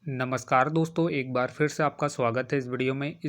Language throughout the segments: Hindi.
नमस्कार दोस्तों, एक बार फिर से आपका स्वागत है इस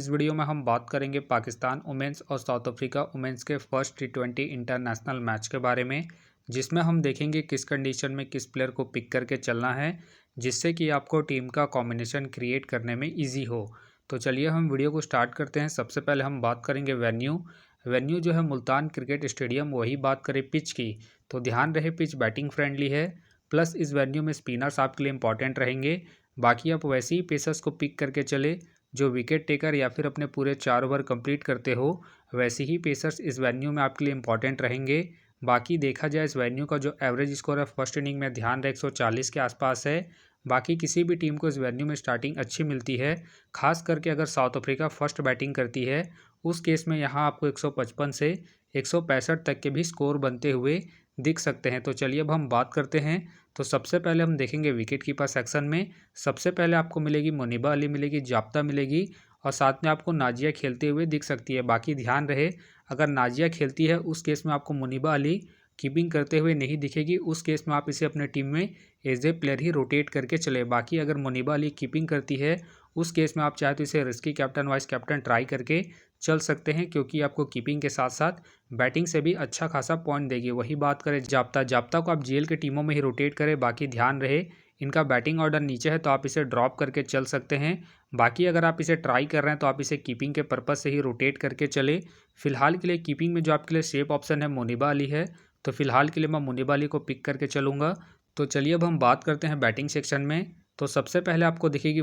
वीडियो में हम बात करेंगे पाकिस्तान वुमेन्स और साउथ अफ्रीका वुमेन्स के फर्स्ट टी20 इंटरनेशनल मैच के बारे में, जिसमें हम देखेंगे किस कंडीशन में किस प्लेयर को पिक करके चलना है, जिससे कि आपको टीम का कॉम्बिनेशन क्रिएट करने में ईजी हो। तो चलिए हम वीडियो को स्टार्ट करते हैं। सबसे पहले हम बात करेंगे वेन्यू जो है मुल्तान क्रिकेट स्टेडियम। वही बात करें पिच की, तो ध्यान रहे पिच बैटिंग फ्रेंडली है, प्लस इस वेन्यू में स्पिनर्स आपके लिए इंपॉर्टेंट रहेंगे। बाकी आप वैसे ही पेसर्स को पिक करके चले जो विकेट टेकर या फिर अपने पूरे 4 ओवर कंप्लीट करते हो, वैसे ही पेसर्स इस वेन्यू में आपके लिए इंपॉर्टेंट रहेंगे। बाकी देखा जाए इस वेन्यू का जो एवरेज स्कोर है फर्स्ट इनिंग में ध्यान रहे 140 के आसपास है। बाकी किसी भी टीम को इस वेन्यू में स्टार्टिंग अच्छी मिलती है, खास करके अगर साउथ अफ्रीका फर्स्ट बैटिंग करती है, उस केस में यहाँ आपको 155 से 165 तक के भी स्कोर बनते हुए दिख सकते हैं। तो चलिए अब हम बात करते हैं। तो सबसे पहले हम देखेंगे विकेट कीपर सेक्शन में। सबसे पहले आपको मिलेगी मुनीबा अली मिलेगी, जाब्ता मिलेगी और साथ में आपको नाजिया खेलते हुए दिख सकती है। बाकी ध्यान रहे अगर नाजिया खेलती है उस केस में आपको मुनीबा अली कीपिंग करते हुए नहीं दिखेगी, उस केस में आप इसे अपने टीम में एज ए प्लेयर ही रोटेट करके चले। बाकी अगर मुनीबा अली कीपिंग करती है उस केस में आप चाहे तो इसे risky captain vice captain try करके चल सकते हैं, क्योंकि आपको कीपिंग के साथ साथ बैटिंग से भी अच्छा खासा पॉइंट देगी। वही बात करें जाब्ता को आप जीएल के टीमों में ही रोटेट करें। बाकी ध्यान रहे इनका बैटिंग ऑर्डर नीचे है तो आप इसे ड्रॉप करके चल सकते हैं। बाकी अगर आप इसे ट्राई कर रहे हैं तो आप इसे कीपिंग के पर्पज़ से ही रोटेट करके चले। फिलहाल के लिए कीपिंग में जो आपके लिए सेफ ऑप्शन है मुनीबा अली है, तो फिलहाल के लिए मैं मुनीबा अली को पिक करके चलूँगा। तो चलिए अब हम बात करते हैं बैटिंग सेक्शन में। तो सबसे पहले आपको दिखेगी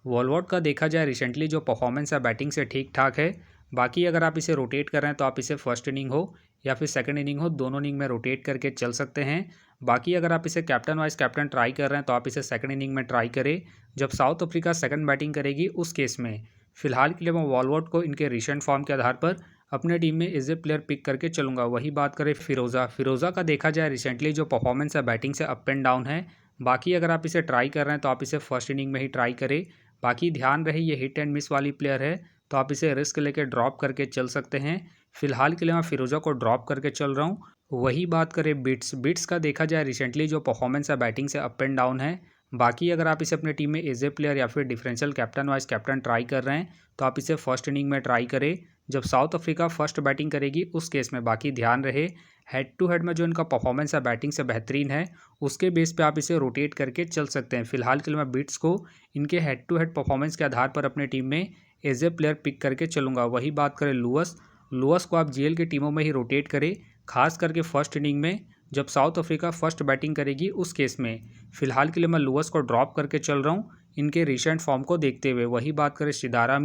वॉलवॉट का देखा जाए रिसेंटली जो परफॉर्मेंस है बैटिंग से ठीक ठाक है। बाकी अगर आप इसे रोटेट कर रहे हैं तो आप इसे फर्स्ट इनिंग हो या फिर सेकंड इनिंग हो, दोनों इनिंग में रोटेट करके चल सकते हैं। बाकी अगर आप इसे कैप्टन वाइस कैप्टन ट्राई कर रहे हैं तो आप इसे सेकंड इनिंग में ट्राई करें जब साउथ अफ्रीका सेकंड बैटिंग करेगी उस केस में। फिलहाल के लिए मैं वॉलवॉट को इनके रिसेंट फॉर्म के आधार पर अपने टीम में एज ए प्लेयर पिक करके चलूँगा। वही बात करें फिरोज़ा का देखा जाए रिसेंटली जो परफॉर्मेंस है बैटिंग से अप एंड डाउन है। बाकी अगर आप इसे ट्राई कर रहे हैं तो आप इसे फर्स्ट इनिंग में ही ट्राई करें। बाकी ध्यान रहे ये हिट एंड मिस वाली प्लेयर है, तो आप इसे रिस्क लेके ड्रॉप करके चल सकते हैं। फिलहाल के लिए मैं फिरोज़ा को ड्रॉप करके चल रहा हूँ। वही बात करें बिट्स का देखा जाए रिसेंटली जो परफॉर्मेंस है बैटिंग से अप एंड डाउन है। बाकी अगर आप इसे अपने टीम में एज ए प्लेयर या फिर differential captain vice captain try कर रहे हैं तो आप इसे फर्स्ट इनिंग में ट्राई करें जब साउथ अफ्रीका फर्स्ट बैटिंग करेगी उस केस में। बाकी ध्यान रहे हेड टू हेड में जो इनका परफॉर्मेंस है बैटिंग से बेहतरीन है, उसके बेस पे आप इसे रोटेट करके चल सकते हैं। फिलहाल के लिए मैं बिट्स को इनके हेड टू हेड परफॉर्मेंस के आधार पर अपने टीम में एज ए प्लेयर पिक करके चलूँगा। वही बात करें लुअस को आप जीएल की टीमों में ही रोटेट करें, खास करके फर्स्ट इनिंग में जब साउथ अफ्रीका फर्स्ट बैटिंग करेगी उस केस में। फिलहाल के लिए मैं लुअस को ड्रॉप करके चल रहा हूँ इनके रिसेंट फॉर्म को देखते हुए। वही बात करें सिदारा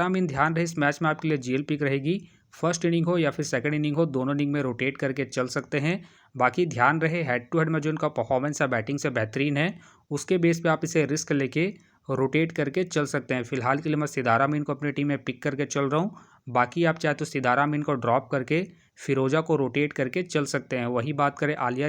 मीन ध्यान रहे इस मैच में आपके लिए जीएल पिक रहेगी। फर्स्ट इनिंग हो या फिर सेकंड इनिंग हो, दोनों इनिंग में रोटेट करके चल सकते हैं। बाकी ध्यान रहे हेड टू हेड में जो इनका परफॉर्मेंस है बैटिंग से बेहतरीन है, उसके बेस पे आप इसे रिस्क लेके रोटेट करके चल सकते हैं। फिलहाल के लिए मैं सिदारा मीन को अपनी टीम में पिक करके चल रहा हूँ। बाकी आप चाहे तो सिदारा मीन को ड्रॉप करके फिरोज़ा को रोटेट करके चल सकते हैं। वही बात करें आलिया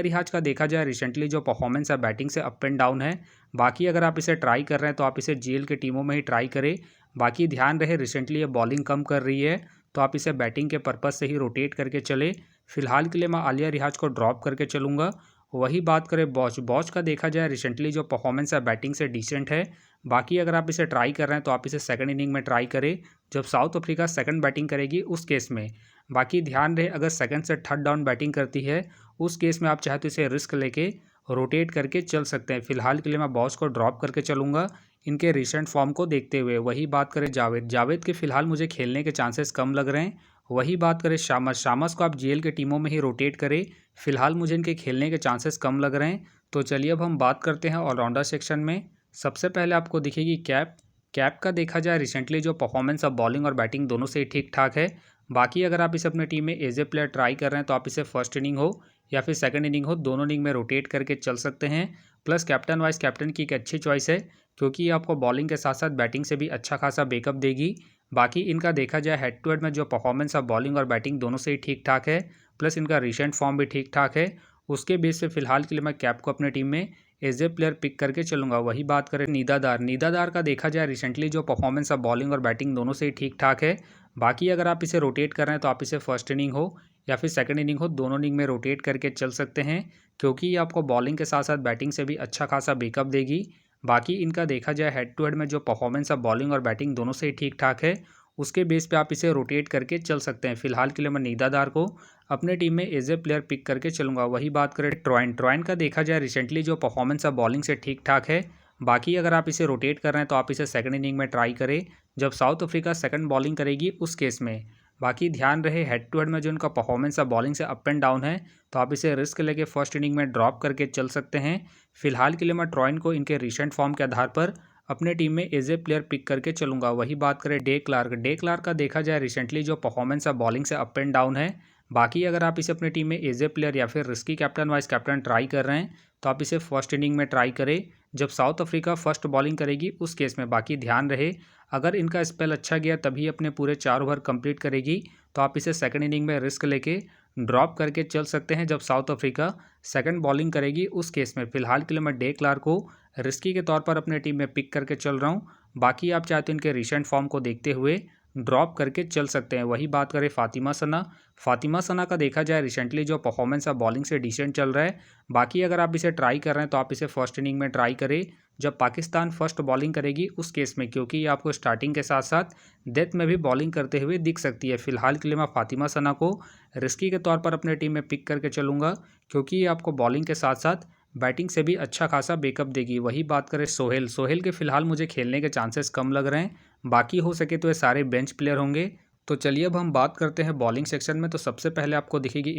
रियाज का देखा जाए रिसेंटली जो परफॉर्मेंस है बैटिंग से अप एंड डाउन है। बाकी अगर आप इसे ट्राई कर रहे हैं तो आप इसे जीएल के टीमों में ही ट्राई करें। बाकी ध्यान रहे रिसेंटली ये बॉलिंग कम कर रही है, तो आप इसे बैटिंग के पर्पज़ से ही रोटेट करके चले। फिलहाल के लिए मैं आलिया रियाज को ड्रॉप करके चलूँगा। वही बात करें बॉच का देखा जाए रिसेंटली जो परफॉर्मेंस है बैटिंग से डिसेंट है। बाकी अगर आप इसे ट्राई कर रहे हैं तो आप इसे सेकंड इनिंग में ट्राई करें जब साउथ अफ्रीका सेकंड बैटिंग करेगी उस केस में। बाकी ध्यान रहे अगर सेकंड से थर्ड डाउन बैटिंग करती है उस केस में आप चाहे तो इसे रिस्क लेके रोटेट करके चल सकते हैं। फिलहाल के लिए मैं बॉस को ड्रॉप करके चलूँगा इनके रिसेंट फॉर्म को देखते हुए। वही बात करें जावेद के फिलहाल मुझे खेलने के चांसेस कम लग रहे हैं। वही बात करें शामस को आप जीएल के टीमों में ही रोटेट करें, फिलहाल मुझे इनके खेलने के चांसेस कम लग रहे हैं। तो चलिए अब हम बात करते हैं ऑलराउंडर सेक्शन में। सबसे पहले आपको दिखेगी कैप का देखा जाए रिसेंटली जो परफॉर्मेंस अब बॉलिंग और बैटिंग दोनों से ही ठीक ठाक है। बाकी अगर आप इसे अपनी टीम में एज ए प्लेयर ट्राई कर रहे हैं तो आप इसे फर्स्ट इनिंग हो या फिर सेकंड इनिंग हो, दोनों इनिंग में रोटेट करके चल सकते हैं। प्लस कैप्टन वाइस कैप्टन की एक अच्छी चॉइस है, क्योंकि ये आपको बॉलिंग के साथ साथ बैटिंग से भी अच्छा खासा बैकअप देगी। बाकी इनका देखा जाए हेड टू हेड में जो परफॉर्मेंस है बॉलिंग और बैटिंग दोनों से ही ठीक ठाक है, प्लस इनका रिसेंट फॉर्म भी ठीक ठाक है। उसके बेस से फिलहाल के लिए मैं कैप को अपने टीम में एज ए प्लेयर पिक करके चलूँगा। वही बात करें नीदादार का देखा जाए रिसेंटली जो परफॉर्मेंस है बॉलिंग और बैटिंग दोनों से ही ठीक ठाक है। बाकी अगर आप इसे रोटेट कर रहे हैं तो आप इसे फर्स्ट इनिंग हो या फिर सेकंड इनिंग हो, दोनों इनिंग में रोटेट करके चल सकते हैं, क्योंकि ये आपको बॉलिंग के साथ साथ बैटिंग से भी अच्छा खासा बैकअप देगी। बाकी इनका देखा जाए हेड टू हेड में जो परफॉर्मेंस है बॉलिंग और बैटिंग दोनों से ही ठीक ठाक है, उसके बेस पे आप इसे रोटेट करके चल सकते हैं। फिलहाल के लिए मैं नीदादार को अपने टीम में एज ए प्लेयर पिक करके चलूंगा। वही बात करें ट्रॉइन का देखा जाए रिसेंटली जो परफॉर्मेंस है बॉलिंग से ठीक ठाक है। बाकी अगर आप इसे रोटेट कर रहे हैं तो आप इसे सेकंड इनिंग में ट्राई करें, जब साउथ अफ्रीका सेकंड बॉलिंग करेगी उस केस में। बाकी ध्यान रहे हेड टू हेड में जो इनका परफॉर्मेंस है बॉलिंग से अप एंड डाउन है, तो आप इसे रिस्क लेके फर्स्ट इनिंग में ड्रॉप करके चल सकते हैं। फिलहाल के लिए मैं ट्रॉइन को इनके रिसेंट फॉर्म के आधार पर अपने टीम में एज ए प्लेयर पिक करके चलूंगा। वही बात करें डे क्लार्क का देखा जाए रिसेंटली जो परफॉर्मेंस है बॉलिंग से अप एंड डाउन है। बाकी अगर आप इसे अपनी टीम में एज ए प्लेयर या फिर risky captain vice captain try कर रहे हैं, तो आप इसे फर्स्ट इनिंग में ट्राई करें, जब साउथ अफ्रीका फर्स्ट बॉलिंग करेगी उस केस में। बाकी ध्यान रहे अगर इनका स्पेल अच्छा गया तभी अपने पूरे 4 ओवर कंप्लीट करेगी, तो आप इसे सेकंड इनिंग में रिस्क लेके ड्रॉप करके चल सकते हैं, जब साउथ अफ्रीका सेकंड बॉलिंग करेगी उस केस में। फिलहाल के लिए मैं डे क्लार्क को रिस्की के तौर पर अपने टीम में पिक करके चल रहा हूँ। बाकी आप चाहते हैं इनके रिसेंट फॉर्म को देखते हुए ड्रॉप करके चल सकते हैं। वही बात करें फातिमा सना का देखा जाए रिसेंटली जो परफॉर्मेंस है बॉलिंग से डिसेंट चल रहा है। बाकी अगर आप इसे ट्राई कर रहे हैं तो आप इसे फर्स्ट इनिंग में ट्राई करें, जब पाकिस्तान फर्स्ट बॉलिंग करेगी उस केस में, क्योंकि ये आपको स्टार्टिंग के साथ साथ डेथ में भी बॉलिंग करते हुए दिख सकती है। फिलहाल के लिए मैं फातिमा सना को रिस्की के तौर पर अपने टीम में पिक करके चलूंगा, क्योंकि ये आपको बॉलिंग के साथ साथ बैटिंग से भी अच्छा खासा बैकअप देगी। वही बात करें सोहेल के फिलहाल मुझे खेलने के चांसेस कम लग रहे हैं। बाकी हो सके तो ये सारे बेंच प्लेयर होंगे। तो चलिए अब हम बात करते हैं बॉलिंग सेक्शन में। तो सबसे पहले आपको दिखेगी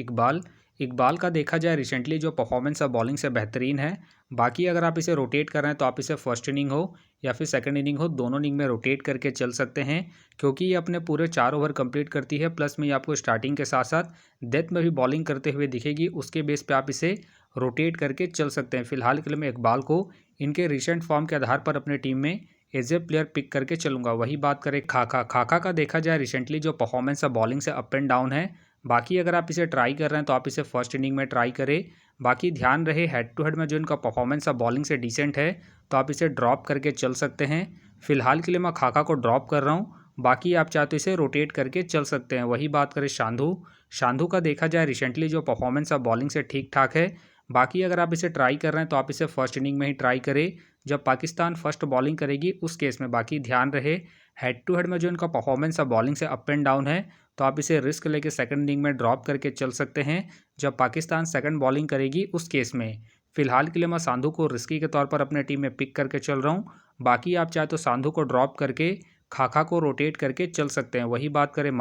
इकबाल का देखा जाए रिसेंटली जो परफॉर्मेंस है बॉलिंग से बेहतरीन है। बाकी अगर आप इसे रोटेट कर रहे हैं तो आप इसे फर्स्ट इनिंग हो या फिर सेकंड इनिंग हो, दोनों इनिंग में रोटेट करके चल सकते हैं, क्योंकि ये अपने पूरे 4 ओवर कंप्लीट करती है। प्लस में ये आपको स्टार्टिंग के साथ साथ डेथ में भी बॉलिंग करते हुए दिखेगी, उसके बेस पे आप इसे रोटेट करके चल सकते हैं। फिलहाल के लिए मैं इकबाल को इनके रिसेंट फॉर्म के आधार पर अपने टीम में एज ए प्लेयर पिक करके चलूंगा। वही बात करें खाका का देखा जाए रिसेंटली जो परफॉर्मेंस है बॉलिंग से अप एंड डाउन है। बाकी अगर आप इसे ट्राई कर रहे हैं तो आप इसे फर्स्ट इनिंग में ट्राई करें। बाकी ध्यान रहे हेड टू हेड में जो इनका परफॉर्मेंस है बॉलिंग से डिसेंट है, तो आप इसे ड्रॉप करके चल सकते हैं। फिलहाल के लिए मैं खाका को ड्रॉप कर रहा हूँ। बाकी आप चाहे तो इसे रोटेट करके चल सकते हैं। वही बात करें शांधु का देखा जाए रिसेंटली जो परफॉर्मेंस है बॉलिंग से ठीक ठाक है। बाकी अगर आप इसे ट्राई कर रहे हैं तो आप इसे फर्स्ट इनिंग में ही ट्राई करें, जब पाकिस्तान फर्स्ट बॉलिंग करेगी उस केस में। बाकी ध्यान रहे हेड टू हेड में जो इनका परफॉर्मेंस है बॉलिंग से अप एंड डाउन है, तो आप इसे रिस्क लेके सेकंड इनिंग में ड्रॉप करके चल सकते हैं, जब पाकिस्तान सेकंड बॉलिंग करेगी उस केस में। फिलहाल के लिए मैं सांधू को रिस्की के तौर पर अपने टीम में पिक करके चल रहा हूँ। बाकी आप चाहे तो सांधू को ड्रॉप करके खाका को रोटेट करके चल सकते हैं। वही बात करें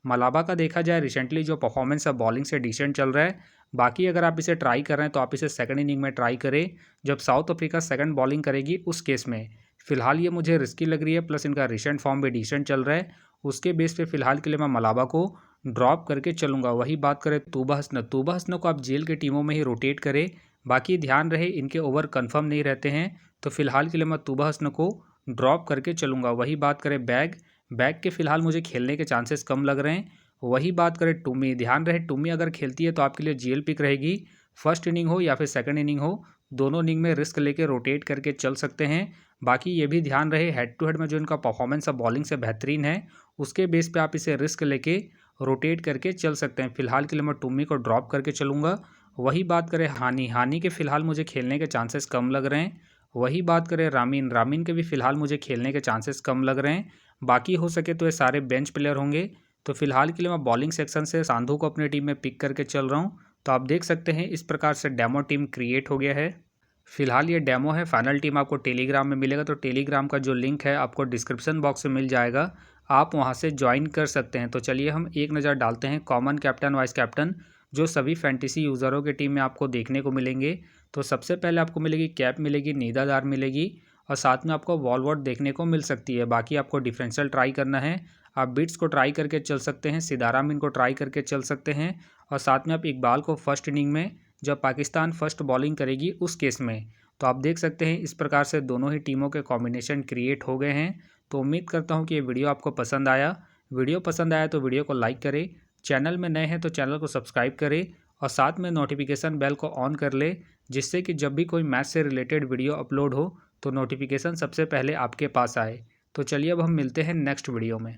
मलाबा का देखा जाए रिसेंटली जो परफॉर्मेंस है बॉलिंग से डिसेंट चल रहा है। बाकी अगर आप इसे ट्राई कर रहे हैं तो आप इसे सेकंड इनिंग में ट्राई करें, जब साउथ अफ्रीका सेकंड बॉलिंग करेगी उस केस में। फिलहाल ये मुझे रिस्की लग रही है, प्लस इनका रिसेंट फॉर्म भी डिसेंट चल रहा है, उसके बेस पे फिलहाल के लिए मैं मलाबा को ड्रॉप करके चलूंगा। वही बात करें तूबा हसन को आप जेल के टीमों में ही रोटेट करें। बाकी ध्यान रहे इनके ओवर कंफर्म नहीं रहते हैं, तो फिलहाल के लिए मैं तूबा हसन को ड्रॉप करके चलूंगा। वही बात करें बैग के फिलहाल मुझे खेलने के चांसेस कम लग रहे हैं। वही बात करें टुमी, ध्यान रहे टुमी अगर खेलती है तो आपके लिए जेल पिक रहेगी। फर्स्ट इनिंग हो या फिर सेकंड इनिंग हो, दोनों इनिंग में रिस्क लेके रोटेट करके चल सकते हैं। बाकी ये भी ध्यान रहे हेड टू हेड में जो इनका परफॉर्मेंस है बॉलिंग से बेहतरीन है, उसके बेस पे आप इसे रिस्क लेके रोटेट करके चल सकते हैं। फिलहाल के लिए मैं टुमी को ड्रॉप करके चलूँगा। वही बात करें हानी के फिलहाल मुझे खेलने के चांसेस कम लग रहे हैं। वही बात करें रामीन के भी फिलहाल मुझे खेलने के चांसेस कम लग रहे हैं। बाकी हो सके तो ये सारे बेंच प्लेयर होंगे। तो फिलहाल के लिए मैं बॉलिंग सेक्शन से सांधू को अपनी टीम में पिक करके चल रहा हूँ। तो आप देख सकते हैं इस प्रकार से डेमो टीम क्रिएट हो गया है। फिलहाल ये डेमो है, फाइनल टीम आपको टेलीग्राम में मिलेगा। तो टेलीग्राम का जो लिंक है आपको डिस्क्रिप्शन बॉक्स में मिल जाएगा, आप वहाँ से ज्वाइन कर सकते हैं। तो चलिए हम एक नज़र डालते हैं कॉमन कैप्टन वाइस कैप्टन जो सभी फैंटेसी यूज़रों की टीम में आपको देखने को मिलेंगे। तो सबसे पहले आपको मिलेगी कैप मिलेगी, नीदादार मिलेगी, और साथ में आपको वॉलवर्ड देखने को मिल सकती है। बाकी आपको डिफरेंशियल ट्राई करना है, आप बिट्स को ट्राई करके चल सकते हैं, सिदारा मिन को ट्राई करके चल सकते हैं, और साथ में आप इकबाल को फर्स्ट इनिंग में जब पाकिस्तान फर्स्ट बॉलिंग करेगी उस केस में। तो आप देख सकते हैं इस प्रकार से दोनों ही टीमों के कॉम्बिनेशन क्रिएट हो गए हैं। तो उम्मीद करता हूँ कि ये वीडियो आपको पसंद आया। वीडियो पसंद आया तो वीडियो को लाइक करें, चैनल में नए हैं तो चैनल को सब्सक्राइब करें, और साथ में नोटिफिकेशन बेल को ऑन कर ले, जिससे कि जब भी कोई मैच से रिलेटेड वीडियो अपलोड हो तो नोटिफिकेशन सबसे पहले आपके पास आए। तो चलिए अब हम मिलते हैं नेक्स्ट वीडियो में।